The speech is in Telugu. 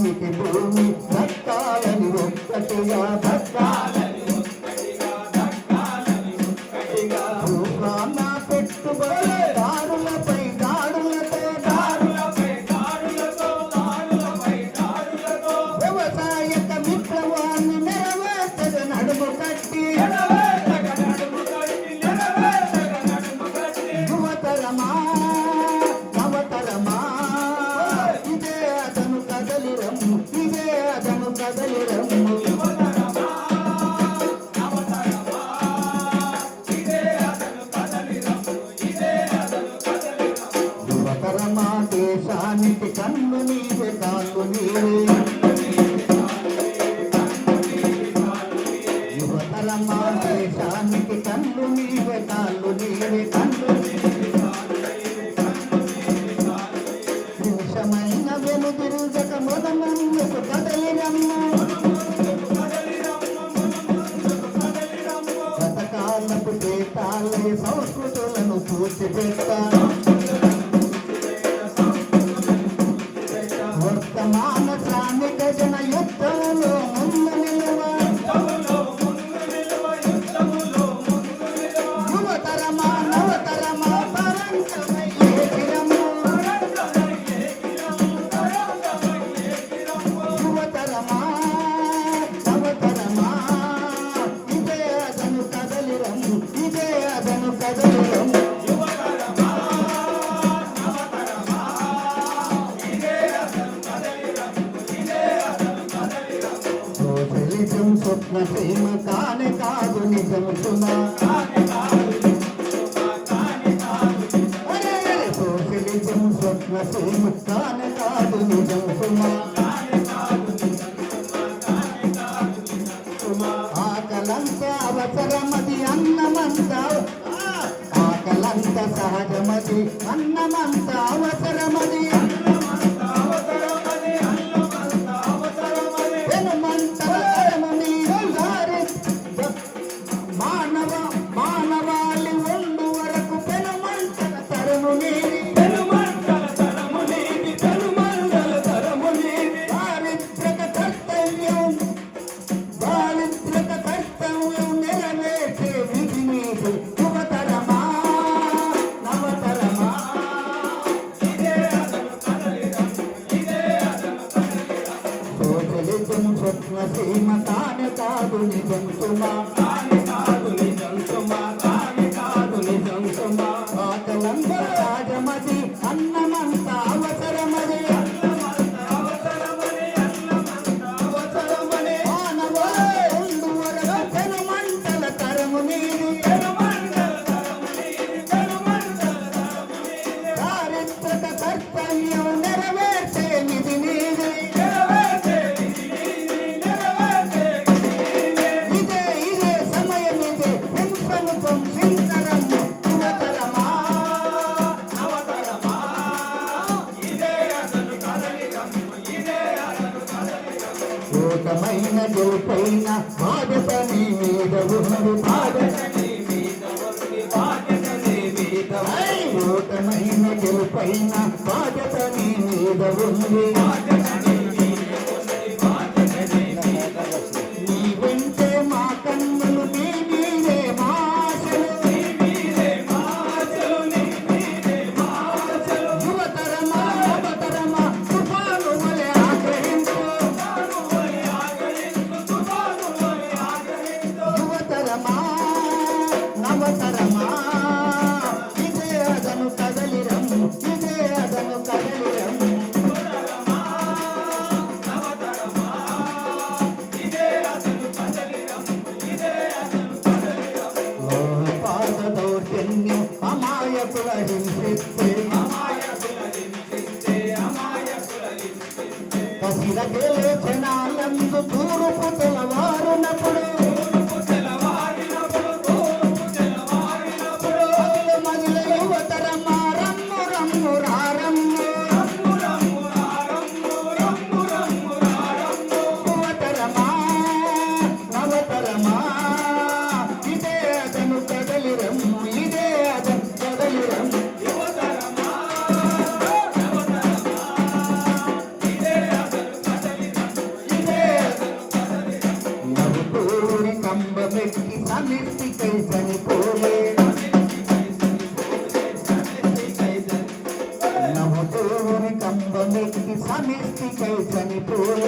దేశానికి భూమి దక్కాలని ఒక్కటిగా భూమాన పెట్టుబడిదారులపై దాడులతో వ్యవసాయక విప్లవాన్ని నెరవేర్చగ నడుము కట్టి యువతరమా నవతరమా ఇదే అతను కదలిరమ్ము ఇదే అతను కదలిరమ్ము యువతరమా దేశానికి కన్ను నీవే కాళ్ళు నీవే యువతరమా దేశానికి కన్ను నీవే కాళ్ళు నీవే కన్ను నిమిషమైన వెనుదిరుగక మొదమందుకు కదలిరమ్ము గతకాలపు చేతాలే సంస్కృతులను పూర్తిపెట్టా వర్తమాన శ్రామిక జన యుద్ధంలో ముందు నిలువ యువతరమా నవతరమా పరంగమయ్యేకిరము యువతరమా నవతరమా ఇదే అదను కదలిరము ఇదే అదను కదలిరము సోషలిజం స్వప్న సీమ కానే కాదు నిజం సుమా సోషలిజం స్వప్న సీమ కానే కాదు నిజం సుమా ఆకలంత అవసరమది అన్నమంత ఆకలంత సహజమది అన్నమంత అవసరమది మానవాళి ఒండు వరకు పెనుమంటల తరము నీది చారిత్రక కర్తవ్యం నెరవేర్చే విధి నీది యువతరమా నవతరమా సోషలిజం స్వప్న సీమ కానే కాదు నిజం సుమా ఆకలంత రాజమది అన్నమంత అవసరమది మానవాళి ఒండు వరకు పెనుమంటల తరము నీది చారిత్రక కర్తవ్యం నెరవేర్చే నిధి నీది ఇదే ఇదే సమయం ఇదే హింసను పంపించరమ్ము యువతరమా ఓటమైన గెలుపైన బాధ్యత నీ మీద ఉన్నది ఓటమైన గెలుపైన బాధ్యత నీ మీద ఉంది నీ వెంటే మా కన్నులు నీ మీదే మా ఆశలు యువతరమా నవతరమా తుఫాను వలె ఆగ్రహించు యువతరమా నవతరమా ఇదే అదను కదలిరమ్ము ఇదే అదను కదలిరమ్ము పాద దౌర్జన్యం అమాయకుల హింసిస్తే కసిరగేలే క్షణాలందు తూర్పు తెలవారునప్పుడు మదిల యువతరమా రమ్ము రమ్ము రారమ్ము యువతరమా నవతరమా ఇదే అతను కదలిరమ్ము ఇదే అతను కదలిరమ్ము సమిష్టికై చనిపోలే నవ దేవుని కంబమెక్కి సమిష్టికై చనిపోలే